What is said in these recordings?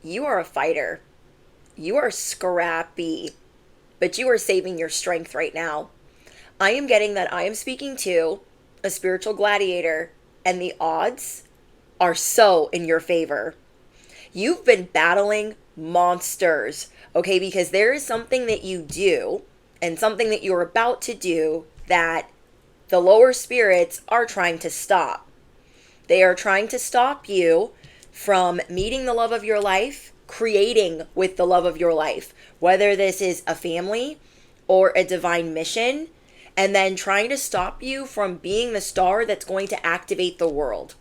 You are a fighter. You are scrappy, but you are saving your strength right now. I am getting that I am speaking to a spiritual gladiator, and the odds are so in your favor. You've been battling monsters, okay? Because there is something that you do and something that you're about to do that the lower spirits are trying to stop. They are trying to stop you from meeting the love of your life, creating with the love of your life, whether this is a family or a divine mission, and then trying to stop you from being the star that's going to activate the world.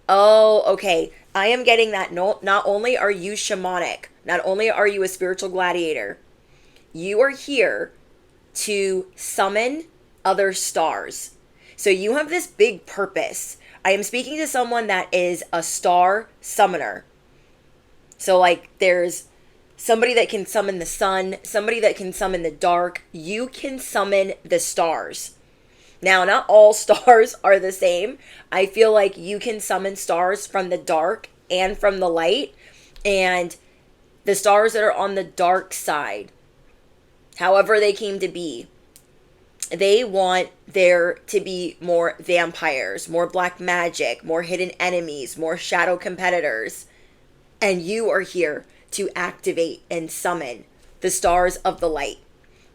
Oh, okay. I am getting that. No, not only are you shamanic, not only are you a spiritual gladiator, you are here to summon other stars. So you have this big purpose. I am speaking to someone that is a star summoner. So, like, there's somebody that can summon the sun, somebody that can summon the dark. You can summon the stars. Now, not all stars are the same. I feel like you can summon stars from the dark and from the light. And the stars that are on the dark side, however they came to be, they want there to be more vampires, more black magic, more hidden enemies, more shadow competitors. And you are here to activate and summon the stars of the light.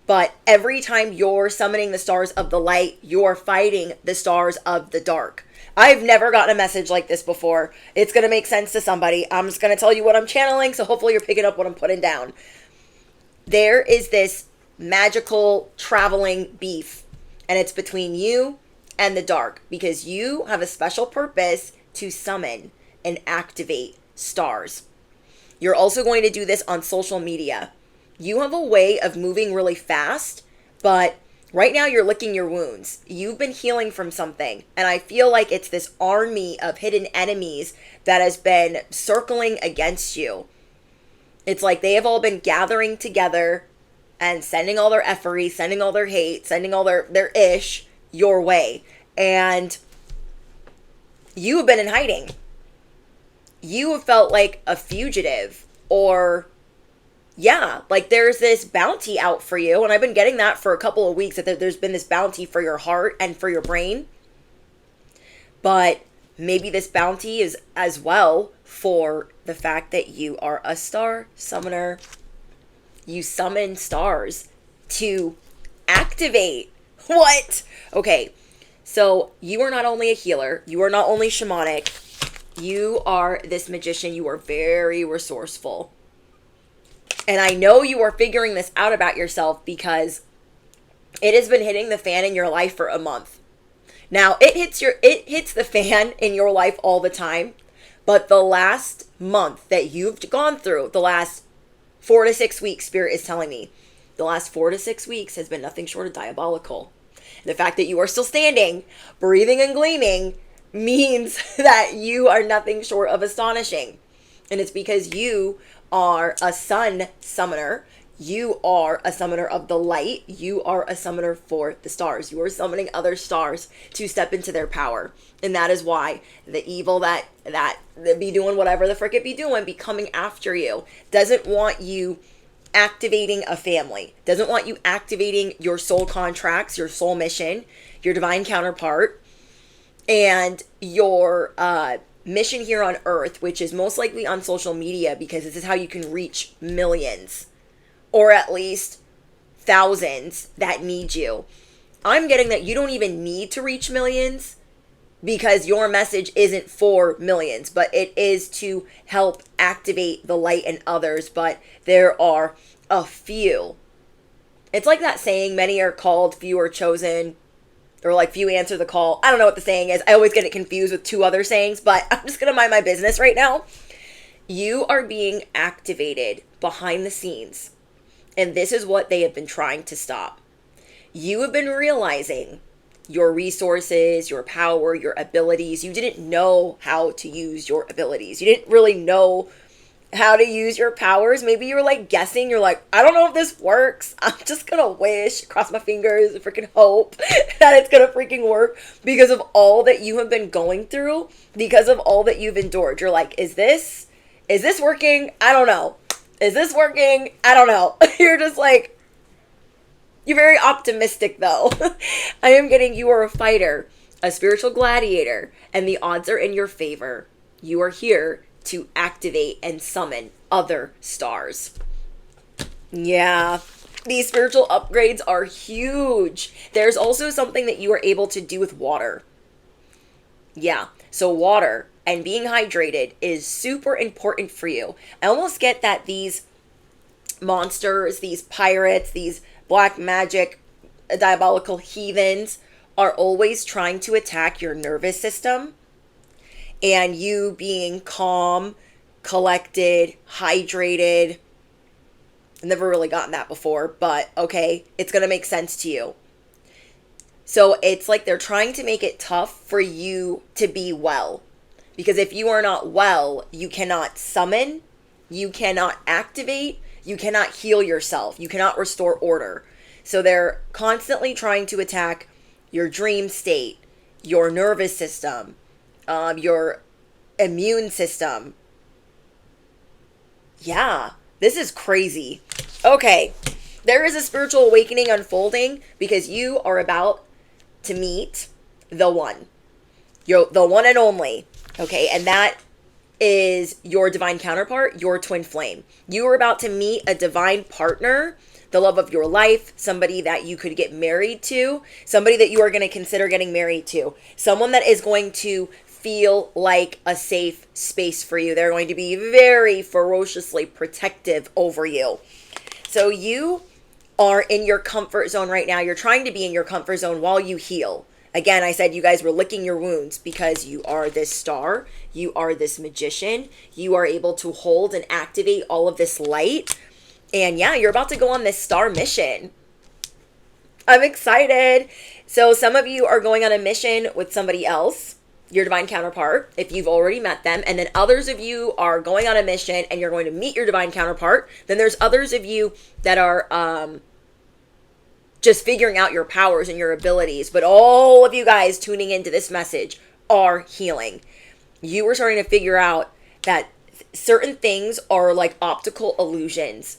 But every time you're summoning the stars of the light, you're fighting the stars of the dark. I've never gotten a message like this before. It's going to make sense to somebody. I'm just going to tell you what I'm channeling, so hopefully you're picking up what I'm putting down. There is this magical traveling beef, and it's between you and the dark, because you have a special purpose to summon and activate stars. You're also going to do this on social media. You have a way of moving really fast, but right now you're licking your wounds. You've been healing from something, and I feel like it's this army of hidden enemies that has been circling against you. It's like they have all been gathering together and sending all their effery, sending all their hate, sending all their ish your way. And you have been in hiding. You have felt like a fugitive, or yeah, like there's this bounty out for you. And I've been getting that for a couple of weeks, that there's been this bounty for your heart and for your brain. But maybe this bounty is as well for the fact that you are a star summoner. You summon stars to activate. What? Okay, so you are not only a healer, you are not only shamanic, you are this magician. You are very resourceful. And I know you are figuring this out about yourself because it has been hitting the fan in your life for a month. Now, it hits the fan in your life all the time, but the last month that you've gone through, the last 4 to 6 weeks, Spirit is telling me, the last 4 to 6 weeks has been nothing short of diabolical. The fact that you are still standing, breathing and gleaming means that you are nothing short of astonishing. And it's because you are a sun summoner. You are a summoner of the light. You are a summoner for the stars. You are summoning other stars to step into their power. And that is why the evil that be doing whatever the frick it be doing, be coming after you, doesn't want you activating a family, doesn't want you activating your soul contracts, your soul mission, your divine counterpart, and your mission here on earth, which is most likely on social media, because this is how you can reach millions, or at least thousands that need you. I'm getting that you don't even need to reach millions, because your message isn't for millions, but it is to help activate the light in others. But there are a few. It's like that saying, many are called, few are chosen, or like few answer the call. I don't know what the saying is. I always get it confused with two other sayings, but I'm just going to mind my business right now. You are being activated behind the scenes, and this is what they have been trying to stop. You have been realizing your resources, your power, your abilities. You didn't know how to use your abilities. You didn't really know how to use your powers. Maybe you were like guessing. You're like, I don't know if this works. I'm just gonna wish, cross my fingers, and freaking hope that it's gonna freaking work, because of all that you have been going through, because of all that you've endured. You're like, is this is this working? I don't know. Is this working? I don't know. You're just like, you're very optimistic though. I am getting you are a fighter, a spiritual gladiator, and the odds are in your favor. You are here to activate and summon other stars. Yeah, these spiritual upgrades are huge. There's also something that you are able to do with water. Yeah, so water and being hydrated is super important for you. I almost get that these monsters, these pirates, these black magic, diabolical heathens are always trying to attack your nervous system. And you being calm, collected, hydrated. I've never really gotten that before, but okay, it's going to make sense to you. So it's like they're trying to make it tough for you to be well. Because if you are not well, you cannot summon, you cannot activate, you cannot heal yourself, you cannot restore order. So they're constantly trying to attack your dream state, your nervous system, your immune system. Yeah, this is crazy. Okay, there is a spiritual awakening unfolding because you are about to meet the one. You're the one and only. Okay, and that is your divine counterpart, your twin flame. You are about to meet a divine partner, the love of your life, somebody that you could get married to, somebody that you are going to consider getting married to, someone that is going to feel like a safe space for you. They're going to be very ferociously protective over you. So you are in your comfort zone right now. You're trying to be in your comfort zone while you heal. Again, I said you guys were licking your wounds because you are this star. You are this magician. You are able to hold and activate all of this light. And yeah, you're about to go on this star mission. I'm excited. So some of you are going on a mission with somebody else, your divine counterpart, if you've already met them. And then others of you are going on a mission and you're going to meet your divine counterpart. Then there's others of you that are just figuring out your powers and your abilities. But all of you guys tuning into this message are healing. You are starting to figure out that certain things are like optical illusions.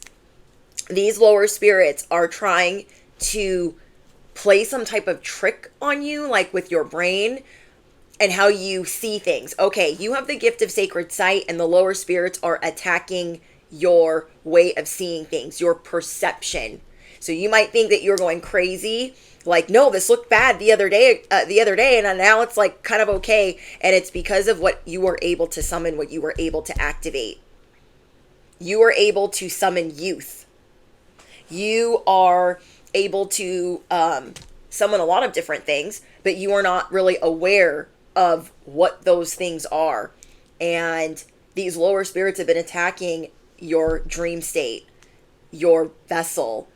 These lower spirits are trying to play some type of trick on you, like with your brain and how you see things. Okay, you have the gift of sacred sight and the lower spirits are attacking your way of seeing things, your perception. So you might think that you're going crazy, like, no, this looked bad the other day, and now it's like kind of okay. And it's because of what you were able to summon, what you were able to activate. You were able to summon youth. You are able to summon a lot of different things, but you are not really aware of what those things are. And these lower spirits have been attacking your dream state, your vessel,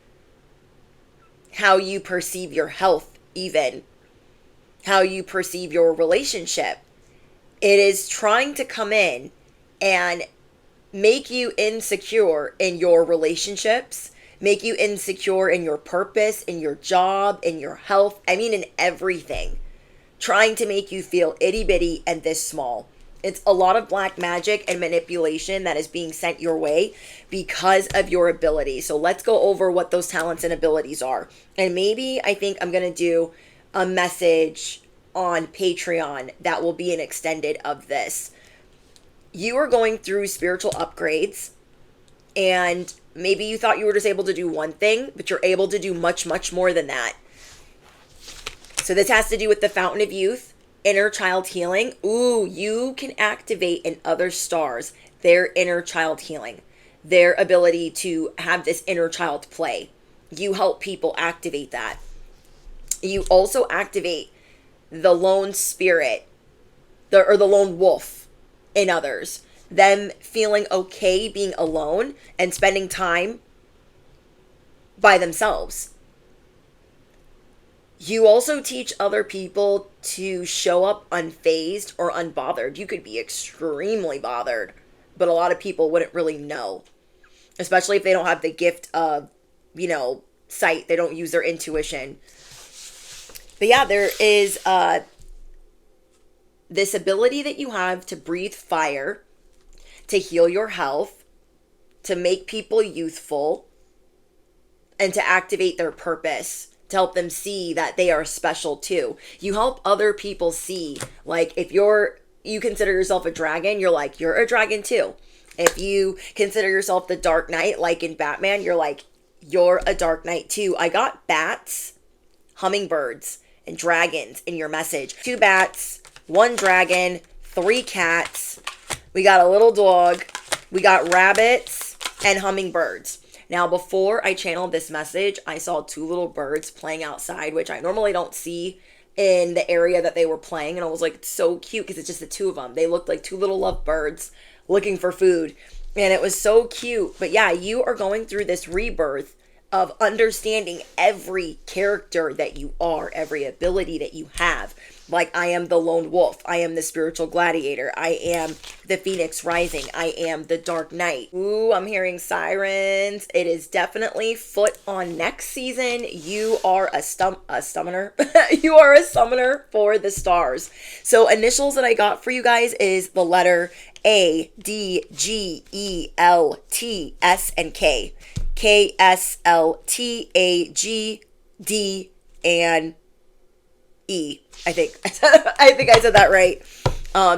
how you perceive your health, even how you perceive your relationship. It is trying to come in and make you insecure in your relationships, make you insecure in your purpose, in your job, in your health. I mean, in everything. Trying to make you feel itty bitty and this small. It's a lot of black magic and manipulation that is being sent your way because of your ability. So let's go over what those talents and abilities are. And maybe I think I'm going to do a message on Patreon that will be an extended of this. You are going through spiritual upgrades, and maybe you thought you were just able to do one thing, but you're able to do much, much more than that. So this has to do with the fountain of youth, inner child healing. Ooh, you can activate in other stars their inner child healing, their ability to have this inner child play. You help people activate that. You also activate the lone spirit, the lone wolf in others. Them feeling okay being alone and spending time by themselves. You also teach other people to show up unfazed or unbothered. You could be extremely bothered, but a lot of people wouldn't really know, especially if they don't have the gift of, sight. They don't use their intuition. But yeah, there is this ability that you have to breathe fire, to heal your health, to make people youthful, and to activate their purpose, to help them see that they are special too. You help other people see, like, if you consider yourself a dragon, you're like, you're a dragon too. If you consider yourself the Dark Knight, like in Batman, you're like, you're a Dark Knight too. I got bats, hummingbirds, and dragons in your message. 2 bats, 1 dragon, 3 cats. We got a little dog. We got rabbits and hummingbirds. Now, before I channeled this message, I saw 2 little birds playing outside, which I normally don't see in the area that they were playing. And I was like, it's so cute because it's just the 2 of them. They looked like 2 little love birds looking for food. And it was so cute. But yeah, you are going through this rebirth of understanding every character that you are, every ability that you have. Like, I am the lone wolf. I am the spiritual gladiator. I am the phoenix rising. I am the dark knight. Ooh, I'm hearing sirens. It is definitely foot on next season. You are a summoner. You are a summoner for the stars. So initials that I got for you guys is the letter A, D, G, E, L, T, S, and K. K, S, L, T, A, G, D, and E. I think I said that right.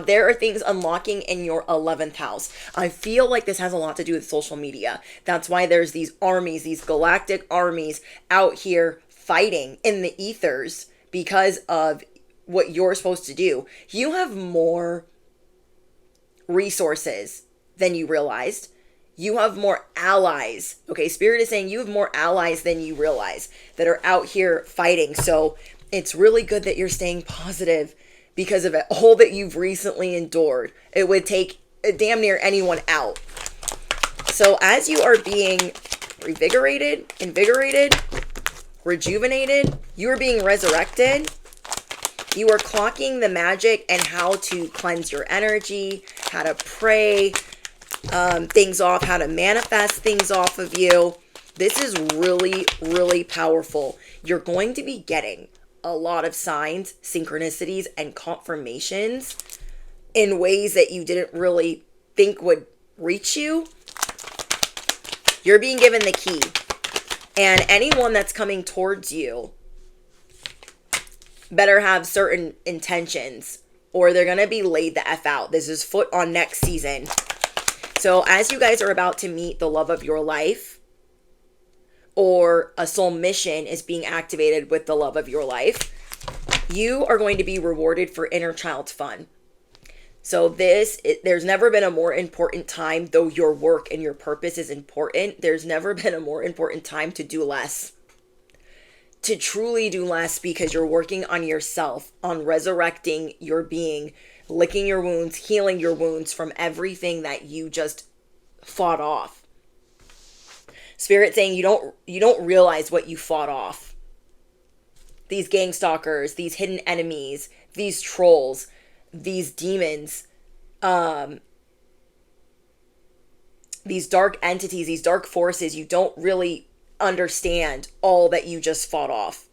There are things unlocking in your 11th house. I feel like this has a lot to do with social media. That's why there's these armies, these galactic armies out here fighting in the ethers because of what you're supposed to do. You have more resources than you realized. You have more allies. Okay, Spirit is saying you have more allies than you realize that are out here fighting. So it's really good that you're staying positive because of it, all that you've recently endured. It would take damn near anyone out. So as you are being invigorated, rejuvenated, you are being resurrected. You are clocking the magic and how to cleanse your energy, how to pray things off, how to manifest things off of you. This is really, really powerful. You're going to be getting a lot of signs, synchronicities, and confirmations in ways that you didn't really think would reach you. You're being given the key. And anyone that's coming towards you better have certain intentions or they're going to be laid the F out. This is foot on next season. So as you guys are about to meet the love of your life, or a soul mission is being activated with the love of your life, you are going to be rewarded for inner child fun. So there's never been a more important time, though your work and your purpose is important, there's never been a more important time to do less. To truly do less because you're working on yourself, on resurrecting your being, licking your wounds, healing your wounds from everything that you just fought off. Spirit saying you don't realize what you fought off. These gang stalkers, these hidden enemies, these trolls, these demons, these dark entities, these dark forces, you don't really understand all that you just fought off.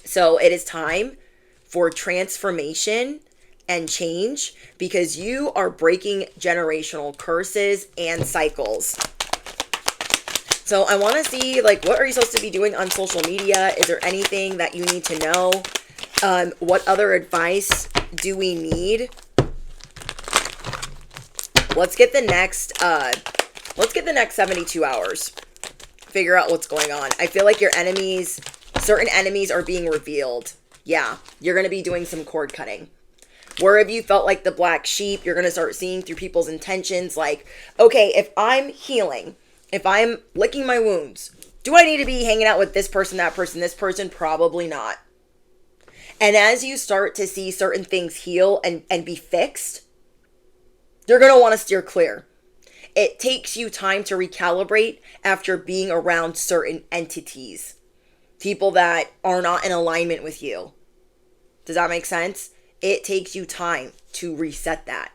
So it is time for transformation and change because you are breaking generational curses and cycles. So I want to see, like, what are you supposed to be doing on social media? Is there anything that you need to know? What other advice do we need? Let's get the next 72 hours. Figure out what's going on. I feel like your enemies, certain enemies are being revealed. Yeah, you're going to be doing some cord cutting. Where have you felt like the black sheep? You're going to start seeing through people's intentions. Like, okay, if I'm healing, if I'm licking my wounds, do I need to be hanging out with this person, that person, this person? Probably not. And as you start to see certain things heal and be fixed, you're going to want to steer clear. It takes you time to recalibrate after being around certain entities. People that are not in alignment with you. Does that make sense? It takes you time to reset that.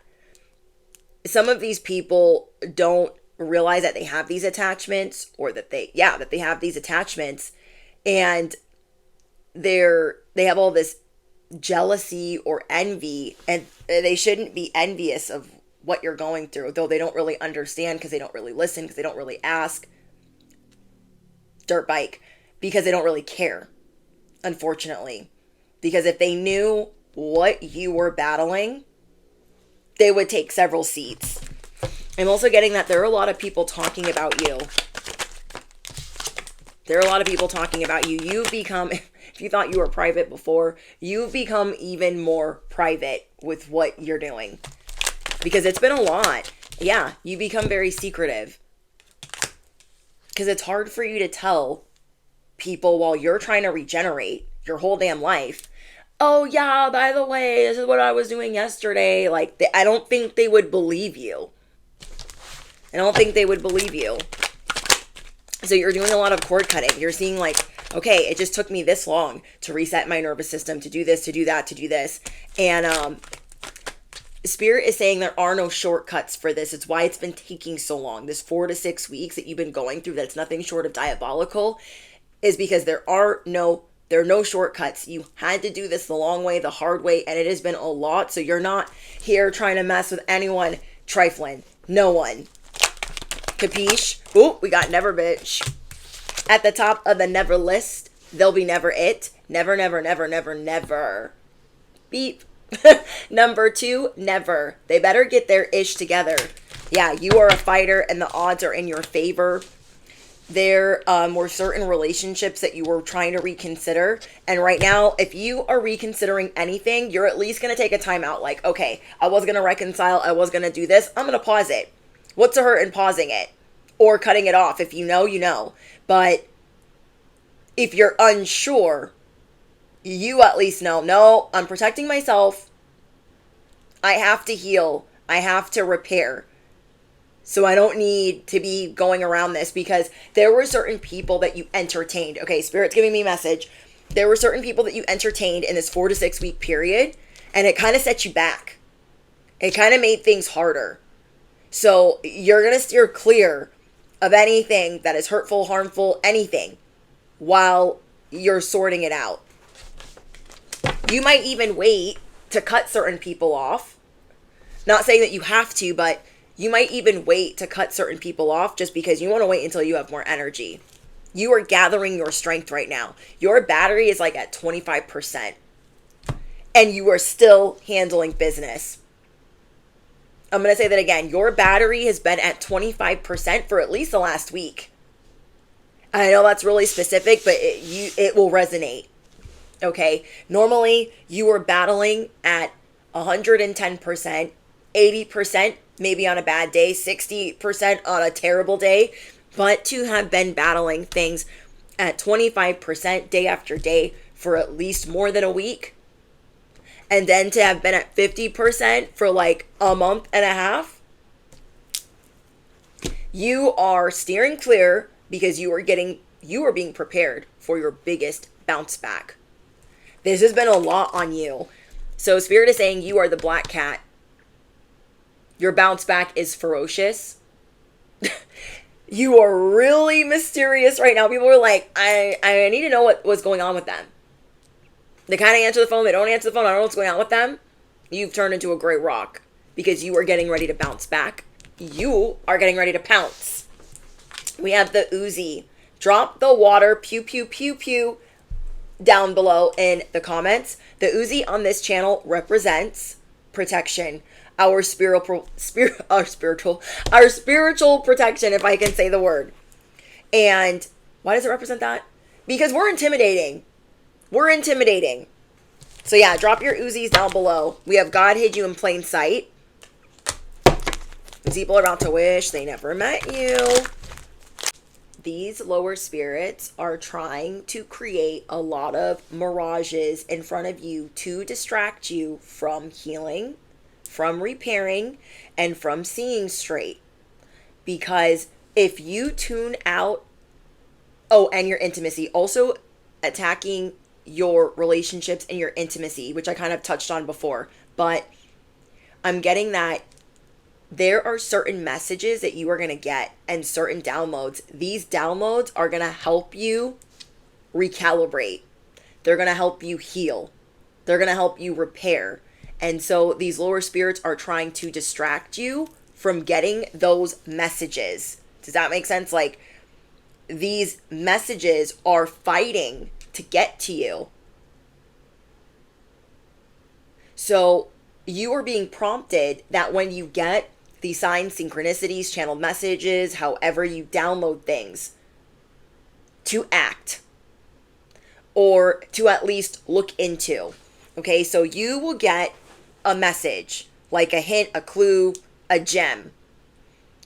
Some of these people don't realize that they have these attachments, or that they have these attachments, and they have all this jealousy or envy, and they shouldn't be envious of what you're going through, though they don't really understand because they don't really listen, because they don't really ask. Dirt bike, because they don't really care, unfortunately. Because if they knew what you were battling, they would take several seats. I'm also getting that there are a lot of people talking about you. There are a lot of people talking about you. You've become, if you thought you were private before, you've become even more private with what you're doing. Because it's been a lot. Yeah, you become very secretive. Because it's hard for you to tell people while you're trying to regenerate your whole damn life. Oh yeah, by the way, this is what I was doing yesterday. Like, I don't think they would believe you. I don't think they would believe you. So you're doing a lot of cord cutting. You're seeing like, okay, it just took me this long to reset my nervous system, to do this, to do that, to do this. And Spirit is saying there are no shortcuts for this. It's why it's been taking so long. This 4 to 6 weeks that you've been going through, that's nothing short of diabolical, is because there are no shortcuts. You had to do this the long way, the hard way, and it has been a lot. So you're not here trying to mess with anyone trifling. No one. Capiche? Ooh, we got never bitch. At the top of the never list, they'll be never it. Never, never, never, never, never. Beep. Number 2, never. They better get their ish together. Yeah, you are a fighter and the odds are in your favor. There were certain relationships that you were trying to reconsider. And right now, if you are reconsidering anything, you're at least going to take a time out. Like, okay, I was going to reconcile. I was going to do this. I'm going to pause it. What's the hurt in pausing it? Or cutting it off? If you know, you know. But if you're unsure, you at least know, no, I'm protecting myself. I have to heal. I have to repair. So I don't need to be going around this, because there were certain people that you entertained. Okay, Spirit's giving me a message. There were certain people that you entertained in this 4 to 6 week period, and it kind of set you back. It kind of made things harder. So you're going to steer clear of anything that is hurtful, harmful, anything, while you're sorting it out. You might even wait to cut certain people off. Not saying that you have to, but you might even wait to cut certain people off just because you want to wait until you have more energy. You are gathering your strength right now. Your battery is like at 25%. And you are still handling business. I'm going to say that again. Your battery has been at 25% for at least the last week. I know that's really specific, but it will resonate. Okay? Normally, you were battling at 110%, 80%, maybe on a bad day, 60% on a terrible day. But to have been battling things at 25% day after day for at least more than a week, and then to have been at 50% for like a month and a half, you are steering clear because you are being prepared for your biggest bounce back. This has been a lot on you. So Spirit is saying you are the black cat. Your bounce back is ferocious. You are really mysterious right now. People are like, I need to know what was going on with them. They kind of answer the phone. They don't answer the phone. I don't know what's going on with them. You've turned into a gray rock because you are getting ready to bounce back. You are getting ready to pounce. We have the Uzi. Drop the water, pew, pew, pew, pew, down below in the comments. The Uzi on this channel represents protection. Our spiritual protection, if I can say the word. And why does it represent that? Because we're intimidating. We're intimidating. So yeah, drop your Uzis down below. We have God hid you in plain sight. These people are about to wish they never met you. These lower spirits are trying to create a lot of mirages in front of you to distract you from healing, from repairing, and from seeing straight. Because if you tune out, and your intimacy, also attacking your relationships and your intimacy, which I kind of touched on before, but I'm getting that there are certain messages that you are going to get and certain downloads. These downloads are going to help you recalibrate. They're going to help you heal. They're going to help you repair. And so these lower spirits are trying to distract you from getting those messages. Does that make sense? Like, these messages are fighting to get to you. So you are being prompted that when you get these signs, synchronicities, channeled messages, however you download things, to act or to at least look into. Okay, so you will get a message, like a hint, a clue, a gem.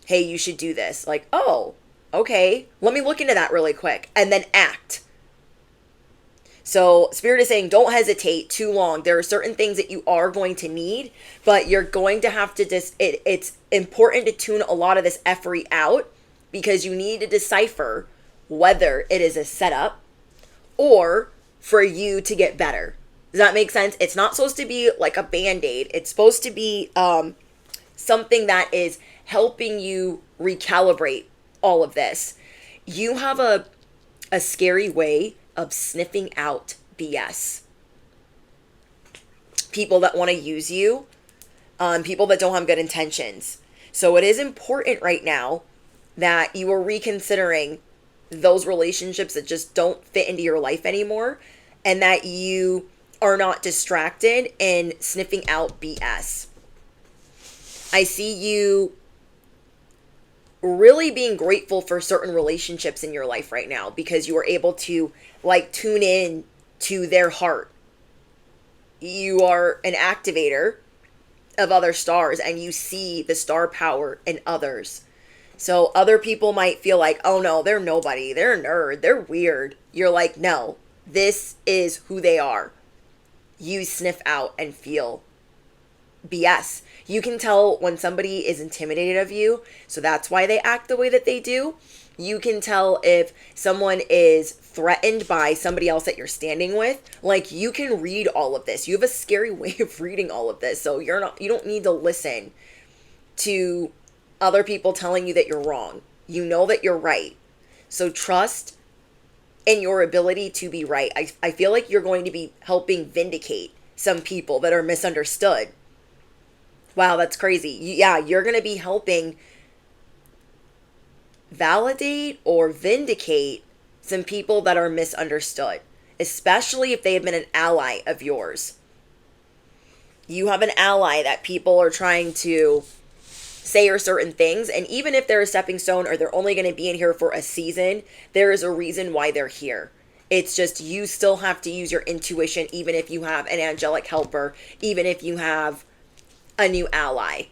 Hey, you should do this. Like, oh, okay, let me look into that really quick, and then act. So Spirit is saying, don't hesitate too long. There are certain things that you are going to need, but you're going to have to it's important to tune a lot of this effery out, because you need to decipher whether it is a setup or for you to get better. Does that make sense? It's not supposed to be like a Band-Aid. It's supposed to be something that is helping you recalibrate all of this. You have a scary way of sniffing out BS. People that want to use you, people that don't have good intentions. So it is important right now that you are reconsidering those relationships that just don't fit into your life anymore, and that you are not distracted and sniffing out BS. I see you really being grateful for certain relationships in your life right now, because you are able to like tune in to their heart. You are an activator of other stars, and you see the star power in others. So other people might feel like, oh no, they're nobody, they're a nerd, they're weird. You're like, no, this is who they are. You sniff out and feel BS. You can tell when somebody is intimidated of you, so that's why they act the way that they do. You can tell if someone is threatened by somebody else that you're standing with. Like, you can read all of this. You have a scary way of reading all of this. So you don't need to listen to other people telling you that you're wrong. You know that you're right. So trust in your ability to be right. I feel like you're going to be helping vindicate some people that are misunderstood. Wow, that's crazy. Yeah, you're going to be helping validate or vindicate some people that are misunderstood, especially if they have been an ally of yours. You have an ally that people are trying to say or certain things, and even if they're a stepping stone or they're only going to be in here for a season, there is a reason why they're here. It's just you still have to use your intuition, even if you have an angelic helper, even if you have a new ally.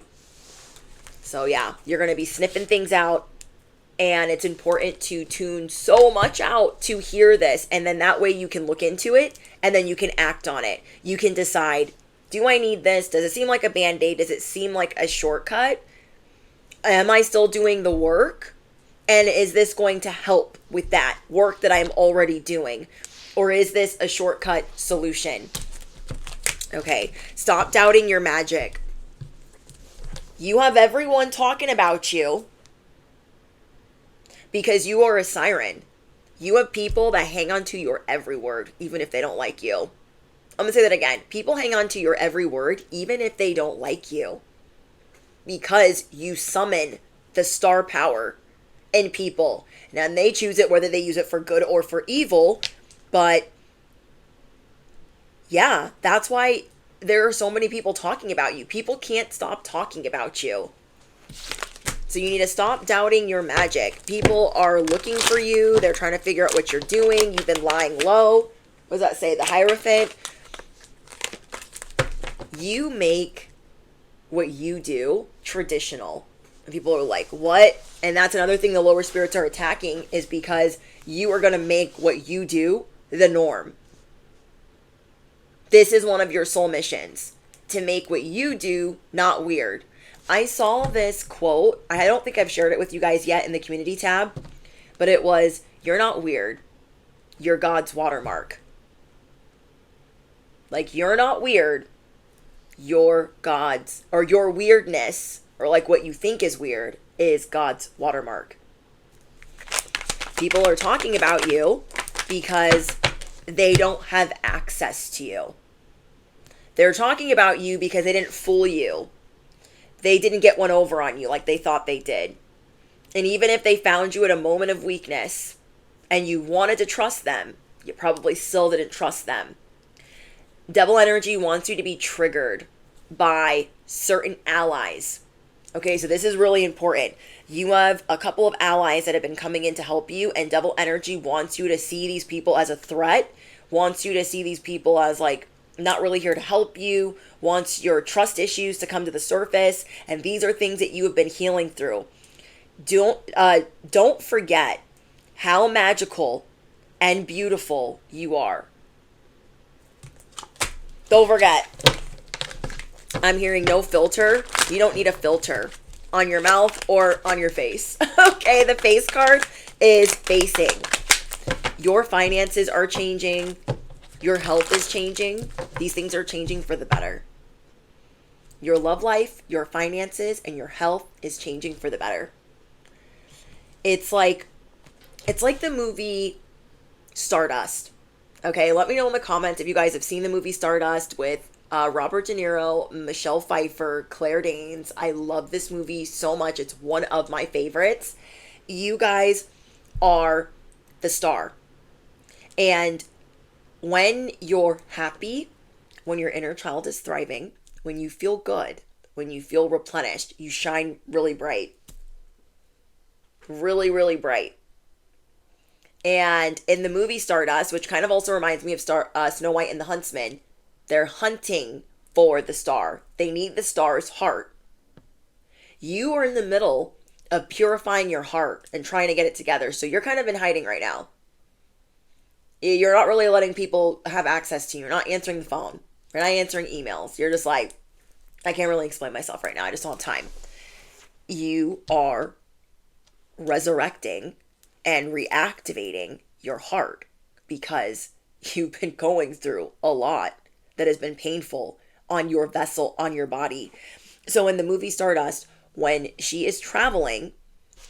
So yeah, you're going to be sniffing things out, and it's important to tune so much out to hear this, and then that way you can look into it, and then you can act on it. You can decide, do I need this? Does it seem like a Band-Aid? Does it seem like a shortcut? Am I still doing the work? And is this going to help with that work that I'm already doing? Or is this a shortcut solution? Okay, stop doubting your magic. You have everyone talking about you because you are a siren. You have people that hang on to your every word, even if they don't like you. I'm going to say that again. People hang on to your every word, even if they don't like you, because you summon the star power in people. Now, they choose it whether they use it for good or for evil, but yeah, that's why there are so many people talking about you. People can't stop talking about you. So you need to stop doubting your magic. People are looking for you. They're trying to figure out what you're doing. You've been lying low. What does that say? The Hierophant. You make what you do traditional. And people are like, what? And that's another thing the lower spirits are attacking, is because you are going to make what you do the norm. This is one of your soul missions, to make what you do not weird. I saw this quote. I don't think I've shared it with you guys yet in the community tab, but it was, you're not weird. You're God's watermark. Like, you're not weird. You're God's, or your weirdness, or like what you think is weird, is God's watermark. People are talking about you because they don't have access to you. They're talking about you because they didn't fool you. They didn't get one over on you like they thought they did. And even if they found you at a moment of weakness and you wanted to trust them, you probably still didn't trust them. Devil energy wants you to be triggered by certain allies. Okay, so this is really important. You have a couple of allies that have been coming in to help you, and devil energy wants you to see these people as a threat, wants you to see these people as like not really here to help you, wants your trust issues to come to the surface, and these are things that you have been healing through. Don't forget how magical and beautiful you are. Don't forget. I'm hearing no filter. You don't need a filter on your mouth or on your face. Okay, the face card is facing. Your finances are changing. Your health is changing. These things are changing for the better. Your love life, your finances, and your health is changing for the better. It's like the movie Stardust. Okay, let me know in the comments if you guys have seen the movie Stardust with Robert De Niro, Michelle Pfeiffer, Claire Danes. I love this movie so much. It's one of my favorites. You guys are the star. And when you're happy, when your inner child is thriving, when you feel good, when you feel replenished, you shine really bright. Really, really bright. And in the movie Stardust, which kind of also reminds me of Snow White and the Huntsman, they're hunting for the star. They need the star's heart. You are in the middle of purifying your heart and trying to get it together. So you're kind of in hiding right now. You're not really letting people have access to you. You're not answering the phone. You're not answering emails. You're just like, I can't really explain myself right now. I just don't have time. You are resurrecting and reactivating your heart because you've been going through a lot that has been painful on your vessel, on your body. So in the movie Stardust, when she is traveling,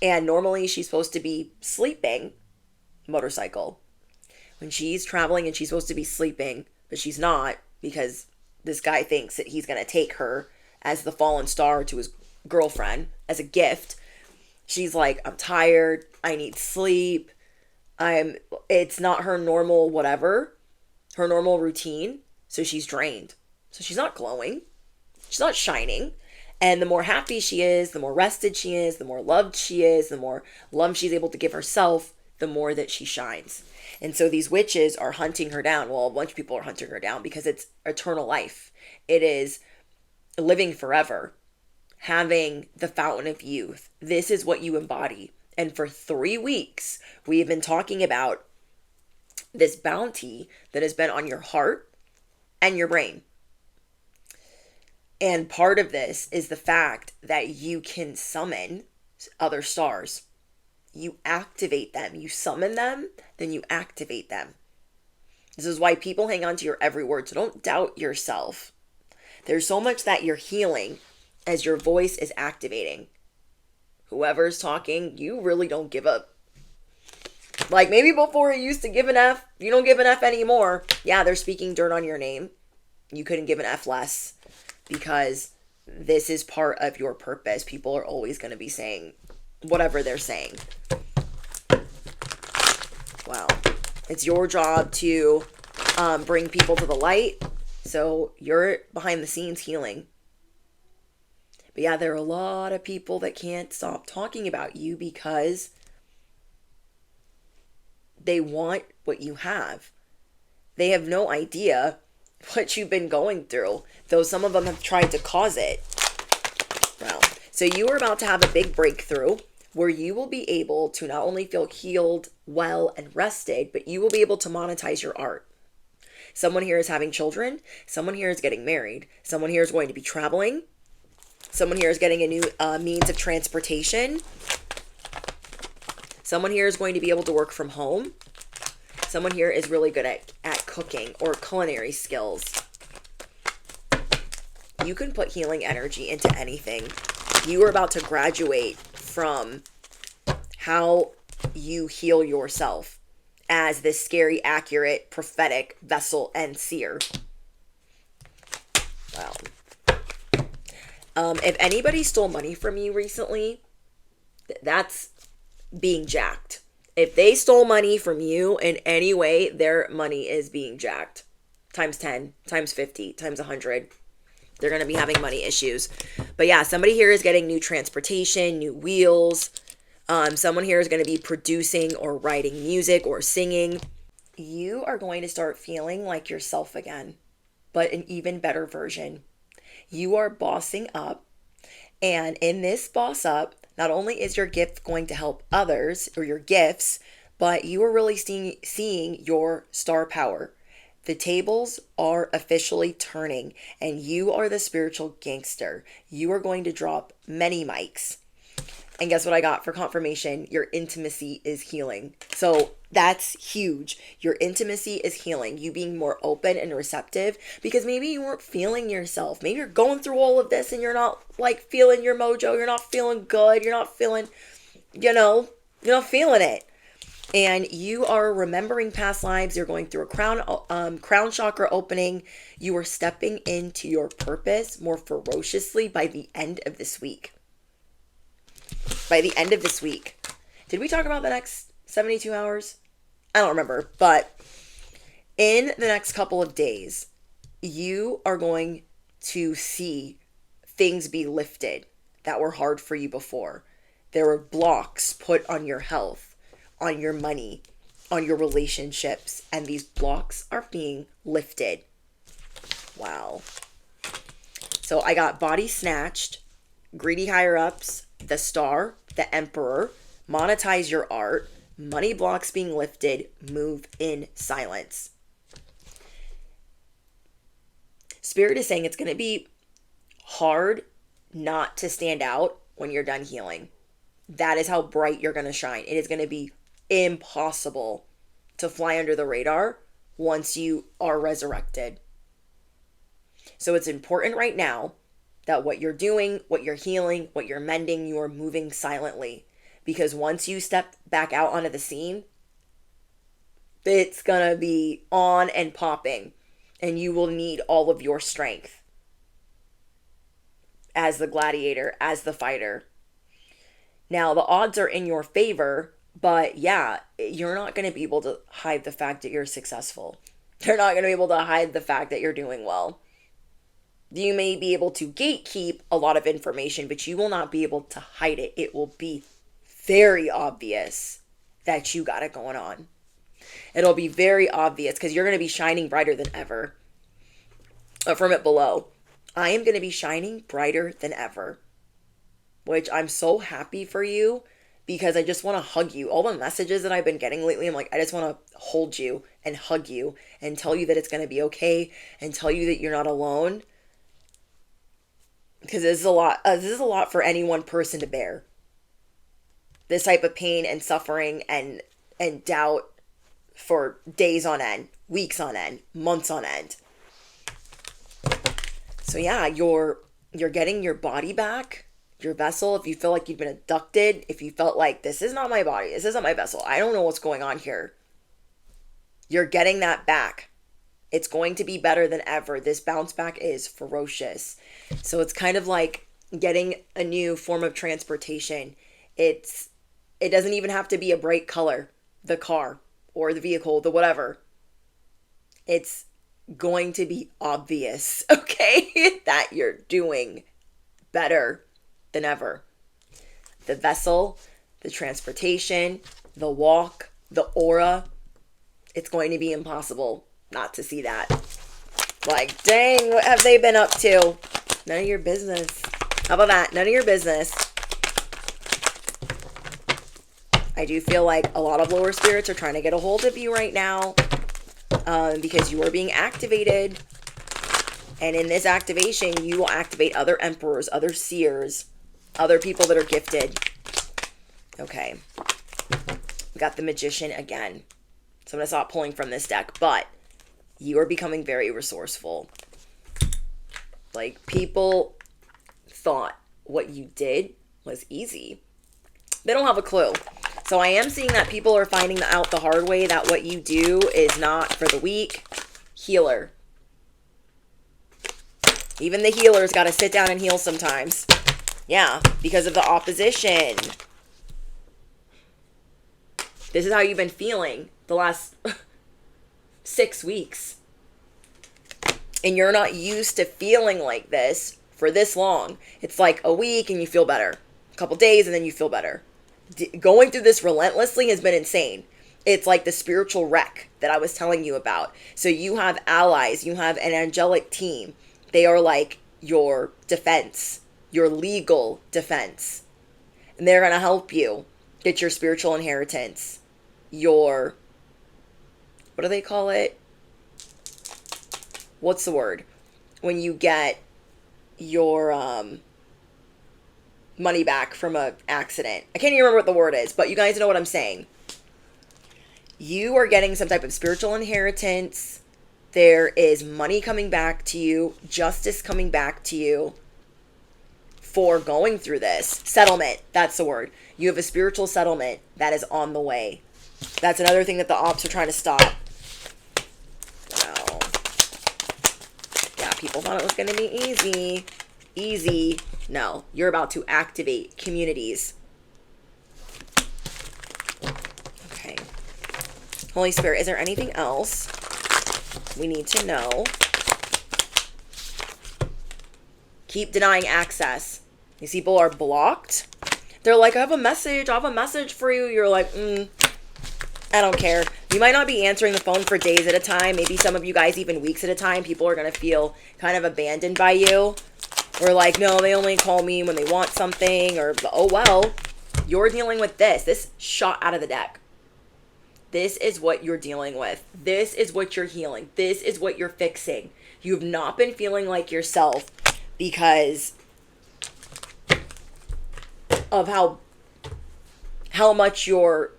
and normally she's supposed to be sleeping, motorcycle, when she's traveling and she's supposed to be sleeping, but she's not because this guy thinks that he's going to take her as the fallen star to his girlfriend as a gift. She's like, I'm tired. I need sleep. It's not her normal whatever, her normal routine. So she's drained. So she's not glowing. She's not shining. And the more happy she is, the more rested she is, the more loved she is, the more love she's able to give herself, the more that she shines. And so these witches are hunting her down. Well, a bunch of people are hunting her down because it's eternal life. It is living forever, having the fountain of youth. This is what you embody. And for 3 weeks, we have been talking about this bounty that has been on your heart and your brain. And part of this is the fact that you can summon other stars. You activate them. You summon them, then you activate them. This is why people hang on to your every word. So don't doubt yourself. There's so much that you're healing as your voice is activating. Whoever's talking, you really don't give up. Like maybe before you used to give an F, you don't give an F anymore. Yeah, they're speaking dirt on your name. You couldn't give an F less because this is part of your purpose. People are always going to be saying whatever they're saying. Wow. It's your job to bring people to the light. So you're behind the scenes healing. But yeah, there are a lot of people that can't stop talking about you because they want what you have. They have no idea what you've been going through, though some of them have tried to cause it. Wow. So you are about to have a big breakthrough where you will be able to not only feel healed, well, and rested, but you will be able to monetize your art. Someone here is having children. Someone here is getting married. Someone here is going to be traveling. Someone here is getting a new means of transportation. Someone here is going to be able to work from home. Someone here is really good at cooking or culinary skills. You can put healing energy into anything. You are about to graduate from how you heal yourself as this scary, accurate, prophetic vessel and seer. Wow. If anybody stole money from you recently, that's being jacked. If they stole money from you in any way, their money is being jacked. Times 10, times 50, times 100. They're going to be having money issues. But yeah, somebody here is getting new transportation, new wheels. Someone here is going to be producing or writing music or singing. You are going to start feeling like yourself again, but an even better version. You are bossing up. And in this boss up, not only is your gift going to help others or your gifts, but you are really seeing your star power. The tables are officially turning, and you are the spiritual gangster. You are going to drop many mics. And guess what I got for confirmation? Your intimacy is healing. So that's huge. Your intimacy is healing. You being more open and receptive, because maybe you weren't feeling yourself. Maybe you're going through all of this and you're not like feeling your mojo. You're not feeling good. You're not feeling, you're not feeling it. And you are remembering past lives. You're going through a crown chakra opening. You are stepping into your purpose more ferociously by the end of this week. By the end of this week. Did we talk about the next 72 hours? I don't remember. But in the next couple of days, you are going to see things be lifted that were hard for you before. There were blocks put on your health, on your money, on your relationships, and these blocks are being lifted. Wow. So I got body snatched, greedy higher ups, the star, the emperor, monetize your art, money blocks being lifted, move in silence. Spirit is saying it's going to be hard not to stand out when you're done healing. That is how bright you're going to shine. It is going to be impossible to fly under the radar once you are resurrected. So it's important right now that what you're doing, what you're healing, what you're mending, you are moving silently. Because once you step back out onto the scene, it's going to be on and popping. And you will need all of your strength as the gladiator, as the fighter. Now, the odds are in your favor, but yeah, you're not going to be able to hide the fact that you're successful. You're not going to be able to hide the fact that you're doing well. You may be able to gatekeep a lot of information, but you will not be able to hide it. It will be very obvious that you got it going on. It'll be very obvious because you're going to be shining brighter than ever. From it below, I am going to be shining brighter than ever, which I'm so happy for you because I just want to hug you. All the messages that I've been getting lately, I'm like, I just want to hold you and hug you and tell you that it's going to be okay and tell you that you're not alone. Because this is a lot. This is a lot for any one person to bear. This type of pain and suffering and doubt for days on end, weeks on end, months on end. So yeah, you're getting your body back, your vessel. If you feel like you've been abducted, if you felt like this is not my body, this isn't my vessel, I don't know what's going on here. You're getting that back. It's going to be better than ever. This bounce back is ferocious. So it's kind of like getting a new form of transportation. It doesn't even have to be a bright color, the car or the vehicle, the whatever. It's going to be obvious, okay, that you're doing better than ever. The vessel, the transportation, the walk, the aura, it's going to be impossible not to see that. Like, dang, what have they been up to? None of your business. How about that? None of your business. I do feel like a lot of lower spirits are trying to get a hold of you right now because you are being activated. And in this activation, you will activate other emperors, other seers, other people that are gifted. Okay. We got the magician again. So I'm going to stop pulling from this deck. But you are becoming very resourceful. Like, people thought what you did was easy. They don't have a clue. So I am seeing that people are finding out the hard way that what you do is not for the weak. Healer. Even the healers got to sit down and heal sometimes. Yeah, because of the opposition. This is how you've been feeling the last 6 weeks. And you're not used to feeling like this for this long. It's like a week and you feel better. A couple days and then you feel better. Going through this relentlessly has been insane. It's like the spiritual wreck that I was telling you about. So you have allies. You have an angelic team. They are like your defense, your legal defense. And they're going to help you get your spiritual inheritance. Your, what do they call it? What's the word? When you get your money back from an accident. I can't even remember what the word is, but you guys know what I'm saying. You are getting some type of spiritual inheritance. There is money coming back to you, justice coming back to you for going through this. Settlement, that's the word. You have a spiritual settlement that is on the way. That's another thing that the ops are trying to stop. Wow. Yeah, people thought it was going to be easy. Easy. No, you're about to activate communities. Okay. Holy Spirit, is there anything else we need to know? Keep denying access. These people are blocked. They're like, I have a message for you. You're like, I don't care. You might not be answering the phone for days at a time. Maybe some of you guys even weeks at a time. People are going to feel kind of abandoned by you. Or like, no, they only call me when they want something. Or, oh, well, you're dealing with this. This shot out of the deck. This is what you're dealing with. This is what you're healing. This is what you're fixing. You've not been feeling like yourself because of how much you're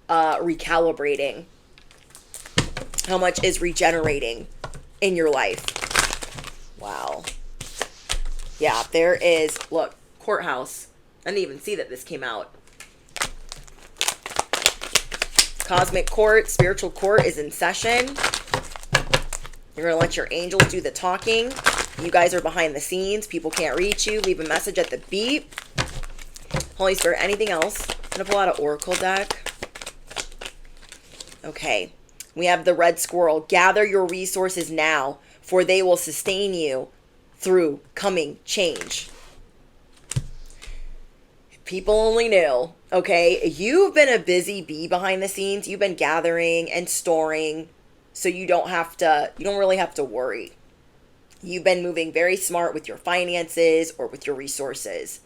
recalibrating, how much is regenerating in your life. Wow. Yeah, there is, look, courthouse. I didn't even see that this came out. Cosmic court, spiritual court is in session. You're going to let your angels do the talking. You guys are behind the scenes. People can't reach you. Leave a message at the beep. Holy Spirit, anything else? I'm going to pull out an oracle deck. Okay. We have the red squirrel. Gather your resources now, for they will sustain you through coming change. People only knew, okay? You've been a busy bee behind the scenes. You've been gathering and storing, so you don't really have to worry. You've been moving very smart with your finances or with your resources.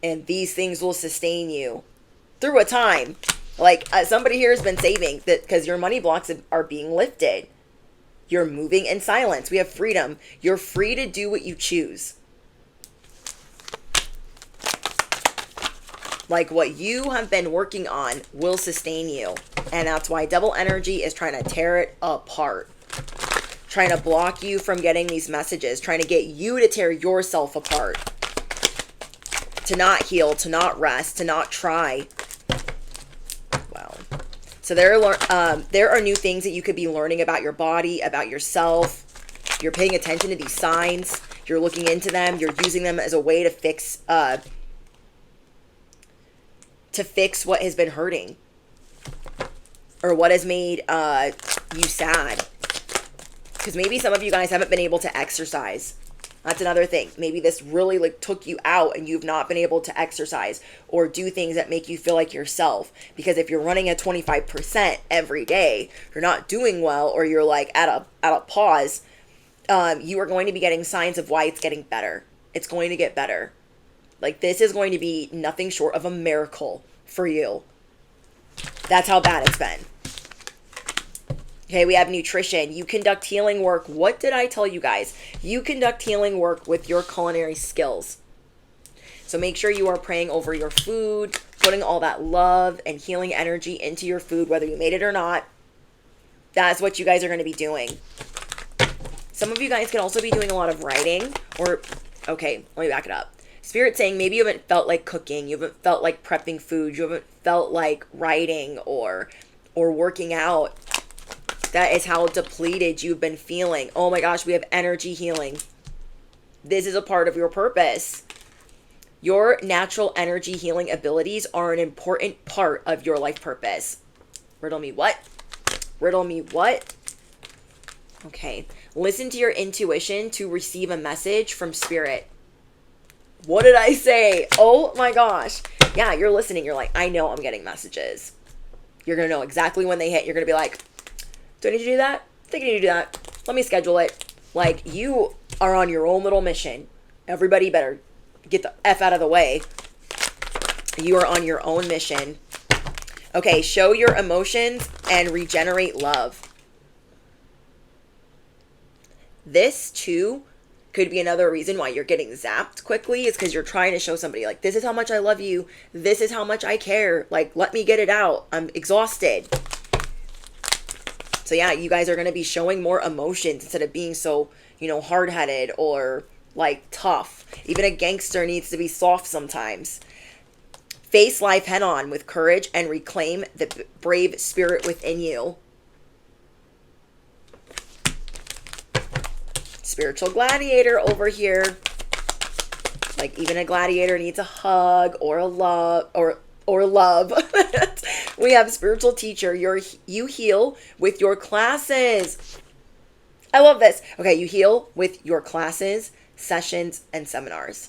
And these things will sustain you through a time. Like somebody here has been saving that because your money blocks are being lifted. You're moving in silence. We have freedom. You're free to do what you choose. Like what you have been working on will sustain you. And that's why double energy is trying to tear it apart. Trying to block you from getting these messages. Trying to get you to tear yourself apart. To not heal, to not rest, to not try. Wow. So there are new things that you could be learning about your body, about yourself. You're paying attention to these signs. You're looking into them. You're using them as a way to fix what has been hurting. Or what has made you sad. Because maybe some of you guys haven't been able to exercise. That's another thing. Maybe this really took you out and you've not been able to exercise or do things that make you feel like yourself. Because if you're running at 25% every day, you're not doing well, or you're like at a pause, you are going to be getting signs of why it's getting better. It's going to get better. Like this is going to be nothing short of a miracle for you. That's how bad it's been. Okay, we have nutrition. You conduct healing work. What did I tell you guys? You conduct healing work with your culinary skills. So make sure you are praying over your food, putting all that love and healing energy into your food, whether you made it or not. That's what you guys are going to be doing. Some of you guys can also be doing a lot of writing or, okay, let me back it up. Spirit saying maybe you haven't felt like cooking. You haven't felt like prepping food. You haven't felt like writing or working out. That is how depleted you've been feeling. Oh my gosh, we have energy healing. This is a part of your purpose. Your natural energy healing abilities are an important part of your life purpose. Riddle me what? Riddle me what? Okay. Listen to your intuition to receive a message from spirit. What did I say? Oh my gosh. Yeah, you're listening. You're like, I know I'm getting messages. You're going to know exactly when they hit. You're going to be like, do I need to do that? I think I need to do that. Let me schedule it. Like, you are on your own little mission. Everybody better get the F out of the way. You are on your own mission. Okay, show your emotions and regenerate love. This, too, could be another reason why you're getting zapped quickly, is because you're trying to show somebody, like, this is how much I love you. This is how much I care. Like, let me get it out. I'm exhausted. So, yeah, you guys are going to be showing more emotions instead of being so, hard-headed or, like, tough. Even a gangster needs to be soft sometimes. Face life head-on with courage and reclaim the brave spirit within you. Spiritual gladiator over here. Like, even a gladiator needs a hug or a love or love. We have spiritual teacher. You heal with your classes. I love this. Okay, you heal with your classes, sessions, and seminars.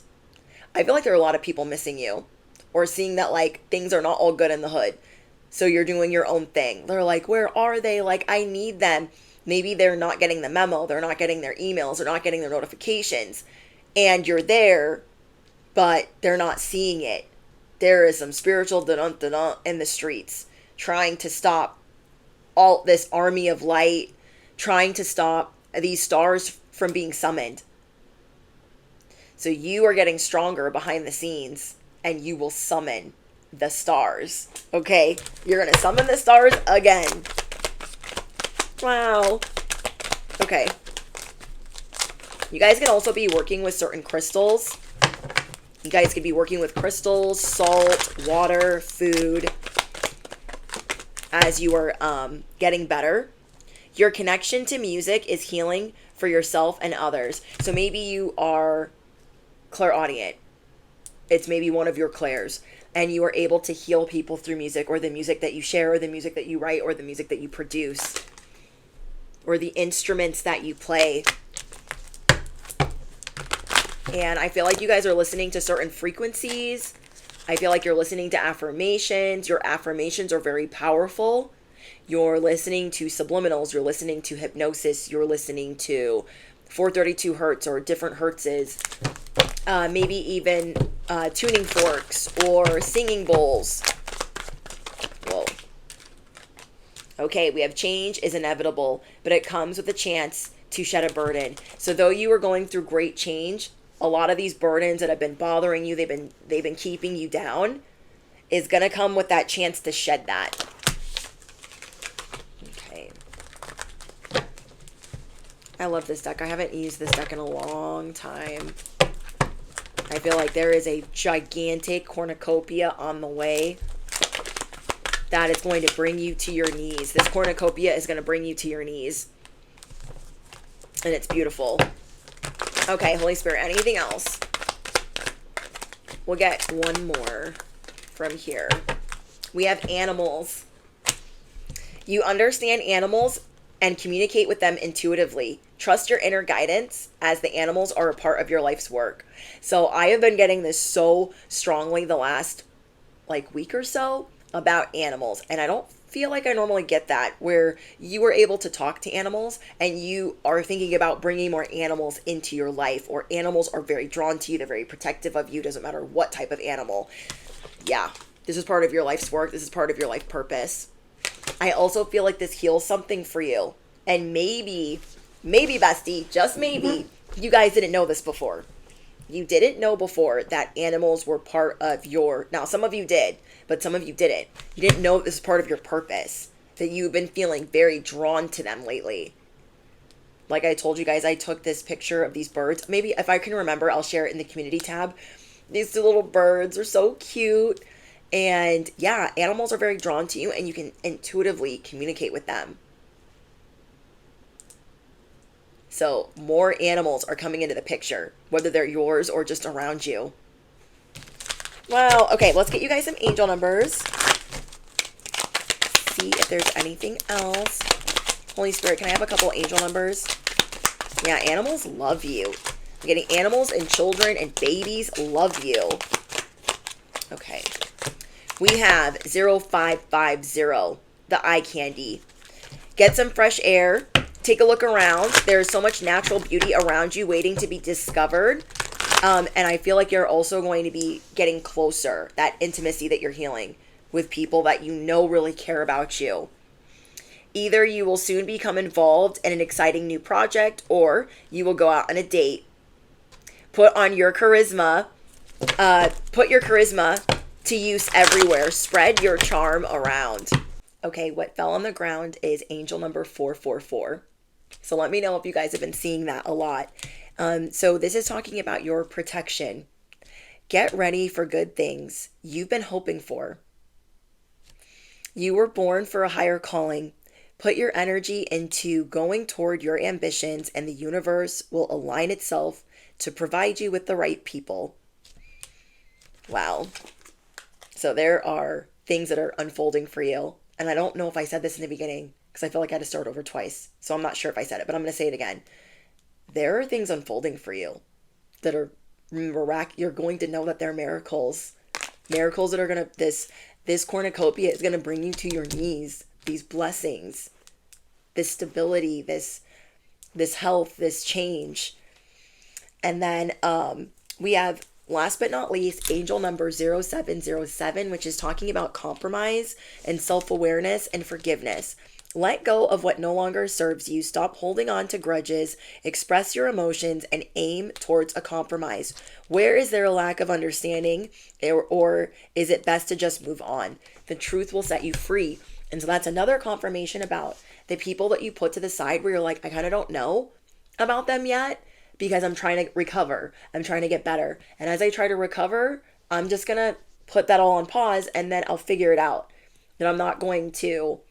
I feel like there are a lot of people missing you, or seeing that, like, things are not all good in the hood. So you're doing your own thing. They're like, where are they? Like, I need them. Maybe they're not getting the memo. They're not getting their emails. They're not getting their notifications. And you're there, but they're not seeing it. There is some spiritual dun-dun-dun in the streets trying to stop all this army of light, trying to stop these stars from being summoned. So you are getting stronger behind the scenes, and you will summon the stars. Okay? You're going to summon the stars again. Wow. Okay. You guys can also be working with certain crystals. You guys could be working with crystals, salt, water, food, as you are getting better. Your connection to music is healing for yourself and others. So maybe you are clairaudient. It's maybe one of your clairs, and you are able to heal people through music, or the music that you share, or the music that you write, or the music that you produce, or the instruments that you play. And I feel like you guys are listening to certain frequencies. I feel like you're listening to affirmations. Your affirmations are very powerful. You're listening to subliminals. You're listening to hypnosis. You're listening to 432 hertz or different hertzes. Maybe even tuning forks or singing bowls. Whoa. Okay, we have change is inevitable, but it comes with a chance to shed a burden. So though you are going through great change, a lot of these burdens that have been bothering you, they've been keeping you down, is going to come with that chance to shed that. Okay. I love this deck. I haven't used this deck in a long time. I feel like there is a gigantic cornucopia on the way that is going to bring you to your knees. This cornucopia is going to bring you to your knees. And it's beautiful. Okay, Holy Spirit, anything else? We'll get one more from here. We have animals. You understand animals and communicate with them intuitively. Trust your inner guidance, as the animals are a part of your life's work. So I have been getting this so strongly the last week or so about animals, and I don't feel like I normally get that, where you are able to talk to animals and you are thinking about bringing more animals into your life, or animals are very drawn to you. They're very protective of you. Doesn't matter what type of animal. Yeah, this is part of your life's work. This is part of your life purpose. I also feel like this heals something for you. And maybe bestie, just maybe, you guys didn't know this before. You didn't know before that animals were part of your... Now, some of you did, but some of you didn't. You didn't know this was part of your purpose, that you've been feeling very drawn to them lately. Like I told you guys, I took this picture of these birds. Maybe if I can remember, I'll share it in the community tab. These two little birds are so cute. And yeah, animals are very drawn to you, and you can intuitively communicate with them. So more animals are coming into the picture, whether they're yours or just around you. Wow. Okay, let's get you guys some angel numbers. See if there's anything else. Holy Spirit, can I have a couple angel numbers? Yeah, animals love you. I'm getting animals and children and babies love you. Okay. We have 0550, the eye candy. Get some fresh air. Take a look around. There's so much natural beauty around you waiting to be discovered. And I feel like you're also going to be getting closer, that intimacy that you're healing with people that you know really care about you. Either you will soon become involved in an exciting new project, or you will go out on a date. Put your charisma to use everywhere. Spread your charm around. Okay, what fell on the ground is angel number 444. So let me know if you guys have been seeing that a lot. So this is talking about your protection. Get ready for good things you've been hoping for. You were born for a higher calling. Put your energy into going toward your ambitions, and the universe will align itself to provide you with the right people. Wow. So there are things that are unfolding for you. And I don't know if I said this in the beginning because I feel like I had to start over twice. So I'm not sure if I said it, but I'm going to say it again. There are things unfolding for you that are miraculous. You're going to know that they're miracles. Miracles that are going to, this cornucopia is going to bring you to your knees. These blessings, this stability, this health, this change. And then we have, last but not least, angel number 0707, which is talking about compromise and self-awareness and forgiveness. Let go of what no longer serves you. Stop holding on to grudges. Express your emotions and aim towards a compromise. Where is there a lack of understanding, or is it best to just move on? The truth will set you free. And so that's another confirmation about the people that you put to the side where you're like, I kind of don't know about them yet because I'm trying to recover. I'm trying to get better. And as I try to recover, I'm just going to put that all on pause and then I'll figure it out. And I'm not going to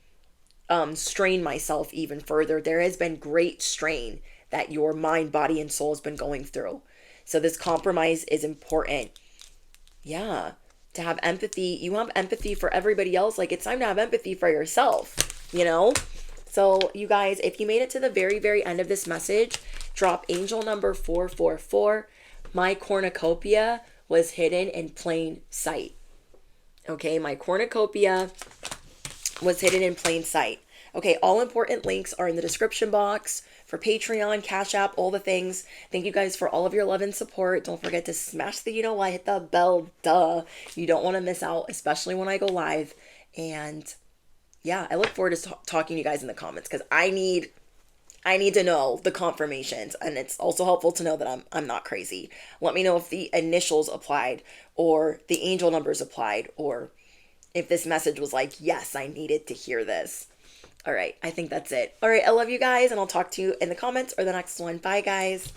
strain myself even further. There has been great strain that your mind, body, and soul has been going through. So this compromise is important. Yeah. To have empathy. You have empathy for everybody else. Like, it's time to have empathy for yourself, you know? So you guys, if you made it to the very, very end of this message, drop angel number 444. My cornucopia was hidden in plain sight. Okay, my cornucopia was hidden in plain sight. Okay, all important links are in the description box for Patreon, Cash App, all the things. Thank you guys for all of your love and support. Don't forget to smash the you-know-what, hit the bell, duh. You don't want to miss out, especially when I go live. And yeah, I look forward to talking to you guys in the comments because I need to know the confirmations, and it's also helpful to know that I'm not crazy. Let me know if the initials applied or the angel numbers applied, or if this message was like, yes, I needed to hear this. All right, I think that's it. All right, I love you guys, and I'll talk to you in the comments or the next one. Bye, guys.